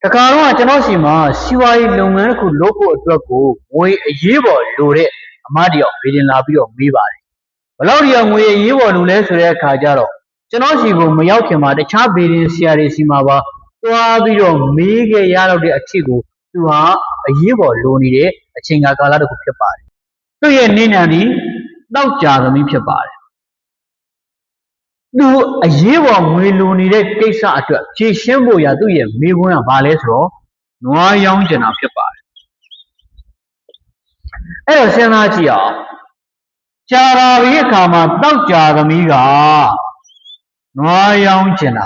တခါတော့ကျွန်တော်စီမှာစီဝါရေးလုပ်ငန်းတစ်ခုလုပ်ဖို့အတွက်ကိုငွေအရေးပေါ်လိုတဲ့အမတယောက်ဗီဒီလာပြီးတော့မေးပါတယ်ဘယ်လောက်ဒီငွေအရေးပေါ်လိုလဲဆိုတဲ့အခါကျတော့ကျွန်တော်စီကိုမရောက်ခင်မှာတခြားဗီဒီဆရာတွေစီမှာပါသွားပြီးတော့မေးခဲ့ရတော့တဲ့အဖြစ်ကိုသူဟာအရေးပေါ်လိုနေတဲ့အချိန်ကာလတစ်ခုဖြစ်ပါတယ်သူ့ရဲ့နေနံဒီတောက်ကြသမီးဖြစ်ပါတယ်သူအရေးပေါ်ငွေလိုနေတဲ့ကိစ္စအတွက်ဖြည့်ရှင်းဖို့ရသူ့ရဲ့မိခွန်းကဘာလဲဆိုတော့နွားရောင်းကျင်တာဖြစ်ပါတယ်အဲ့တော့စဉ်းစားကြည့်အောင်ကြာလာပြီးအခါမှာတောက်ကြသမီးကနွားရောင်းကျင်တာ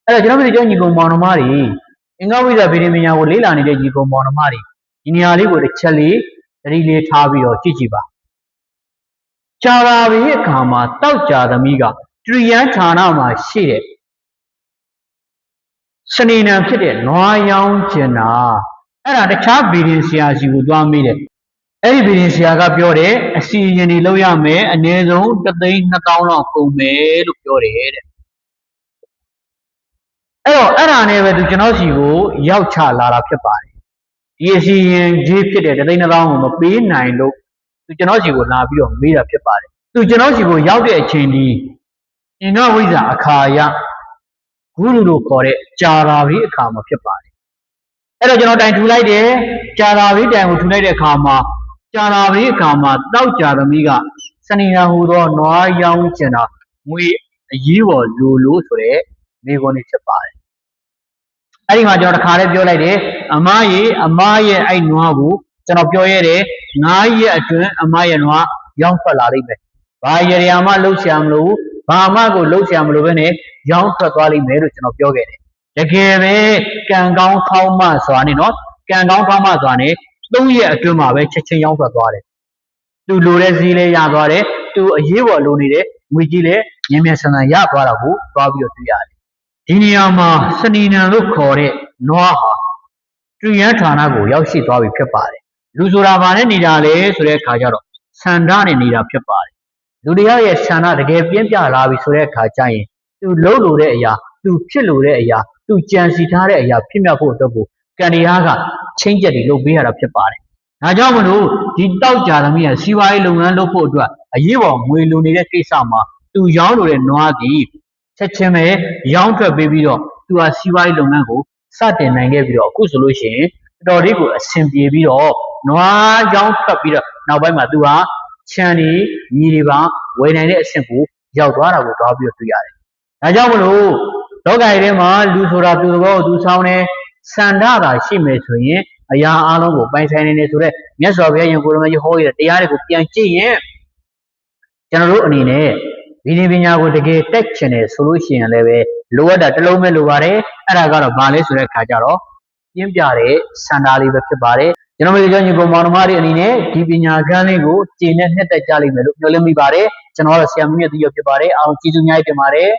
အဲ့တော့ကျွန်တော်တို့ညီကောင်မောင်နှမတွေအင်္ဂဝိဇ္ဇာဗေဒပညာကိုလေ့လာနေတဲ့ညီကောင်မောင်နှမတွေဒီနေရာလေးကိုတစ်ချက်လေးသတိလေးထားပြီးတော့ကြည့်ကြည့်ပါကြာလာပြီးအခါမှာတောက်ကြသမီးကတရိယံဌာနမှာရှိတဲ့စနေနံဖြစ်တဲ့နွားရောင်းကျင်တာအဲ့ဒါတခြားဗီဒီဆရာစီကိုသွားမေးတယ်အဲ့ဒီဗီဒီဆရာကပြောတယ်အစီအရင်တွေလုပ်ရမယ်အနည်းဆုံး3,200,000လောက်ကုန်မယ်လို့ပြောတယ်တဲ့အဲ့ဒါနဲ့ပဲသူကျွန်တော်စီကိုရောက်ချလာတာဖြစ်ပါတယ်ဒီအစီရင်ကြီးဖြစ်တဲ့3,200,000ကိုမပေးနိုင်လို့သူကျွန်တော်စီကိုလာပြီးတော့မေးတာဖြစ်ပါတယ်သူကျွန်တော်စီကိုရောက်တဲ့အချိန်ဒီအင်္ဂဝိဇ္ဇာအခါရဂုရုတို့ခေါ်တဲ့ကြာရာဘီအခါမှာဖြစ်ပါတယ်အဲ့တော့ကျွန်တော်တိုင်ထူလိုက်တယ်ကြာရာဘီတိုင်ကိုထူလိုက်တဲ့အခါမှာကြာရာဘီအခါမှာတောက်ကြသမီးကစနေနာဟူသောနွားရောင်းကျင်တာငွေအရေးပေါ်လိုလို့ဆိုတဲ့မိခွန်းလေးဖြစ်ပါတယ်အဲ့ဒီမှာကျွန်တော်တစ်ခါလေးပြောလိုက်တယ်အမရဲ့အဲ့နွားကိုကျွန်တော်ပြောရတယ်9 ရက်အတွင်းအမရဲ့နွားရောင်းထွက်လာလိမ့်မယ်ဘာရရမှလှုပ်ရှားမလို့ဘာမှကိုလှုပ်ရှားမလို့ပဲနဲ့ရောင်းထွက်သွားလိမ့်မယ်လို့ကျွန်တော်ပြောခဲ့တယ်တကယ်ပဲကံကောင်းထောင်းမစွာနဲ့နော်ကံကောင်းထောင်းမစွာနဲ့3 ရက်အတွင်းမှာပဲချက်ချင်းရောင်းထွက်သွားတယ်သူလိုတဲ့ဈေးလေးရသွားတယ်သူအရေးပေါ်လိုနေတဲ့ငွေကြီးလည်းမြန်မြန်ဆန်ဆန်ရသွားတာကိုသွားပြီးတော့တွေ့ရတယ်ဒီနေရာမှာစနေနံလို့ခေါ်တဲ့နွားဟာတရိယံဌာနကိုရောက်ရှိသွားပြီဖြစ်ပါတယ်လူဆိုတာဘာနဲ့နေတာလဲဆိုတဲ့အခါကျတော့ဆန္ဒနဲ့နေတာဖြစ်ပါတယ်လူတရားရဲ့ဆန္ဒတကယ်ပြင်းပြလာပြီဆိုတဲ့အခါကျရင်သူလုပ်လို့တဲ့အရာသူဖြစ်လို့တဲ့အရာသူကြံစီထားတဲ့အရာဖြစ်မြောက်ဖို့အတွက်ကိုကံတရားကချင်းကျက်တွေလုပ်ပေးရတာဖြစ်ပါတယ်ဒါကြောင့်မလို့ဒီတောက်ကြသမီးကစီးပွားရေးလုပ်ငန်းလုပ်ဖို့အတွက်အရေးပေါ်ငွေလိုနေတဲ့ကိစ္စမှာသူရောင်းလို့တဲ့နွားကြီးချက်ချင်းပဲရောင်းထွက်ပေးပြီးတော့သူဟာစီးပွားရေးလုပ်ငန်းကိုစတင်နိုင်ခဲ့ပြီးတော့အခုဆိုလို့ရှိရင်တော်လေးကိုအဆင်ပြေပြီးတော့နွားရောင်းထွက်ပြီးတော့နောက်ပိုင်းမှာသူဟာခြံဒီညီတွေပါဝယ်နိုင်တဲ့အဆင့်ကိုရောက်သွားတာကိုသွားပြီးတော့တွေ့ရတယ်။ဒါကြောင့်မလို့လောကကြီးထဲမှာလူဆိုတာသူတော်ကိုသူဆောင်နေစန္ဒတာရှိမယ်ဆိုရင်အရာအလုံးကိုပိုင်ဆိုင်နေတယ်ဆိုတော့မြတ်စွာဘုရားယံကိုရမကြီးဟောရတဲ့တရားတွေကိုပြန်ကြည့်ရင်ကျွန်တော်တို့အနေနဲ့ဒီပညာကိုတကယ်တက်ချင်တယ်ဆိုလို့ရှိရင်လည်းပဲလိုအပ်တာတစ်လုံးပဲလိုပါတယ်အဲ့ဒါကတော့ဘာလဲဆိုတဲ့အခါကျတော့ပြင်းပြတဲ့စန္ဒာလေးပဲဖြစ်ပါတယ်ကျွန်တော်တို့ညီကောင်မောင်နှမတွေအနေနဲ့ဒီပညာကမ်းလေးကိုကျင့်နဲ့နှစ်သက်ကြလိမ့်မယ်လို့ပြောလင်းမိပါတယ်ကျွန်တော်တို့ဆရာမင်းရဲ့သူရဖြစ်ပါတယ်အားလုံးကျေးဇူးများတင်ပါတယ်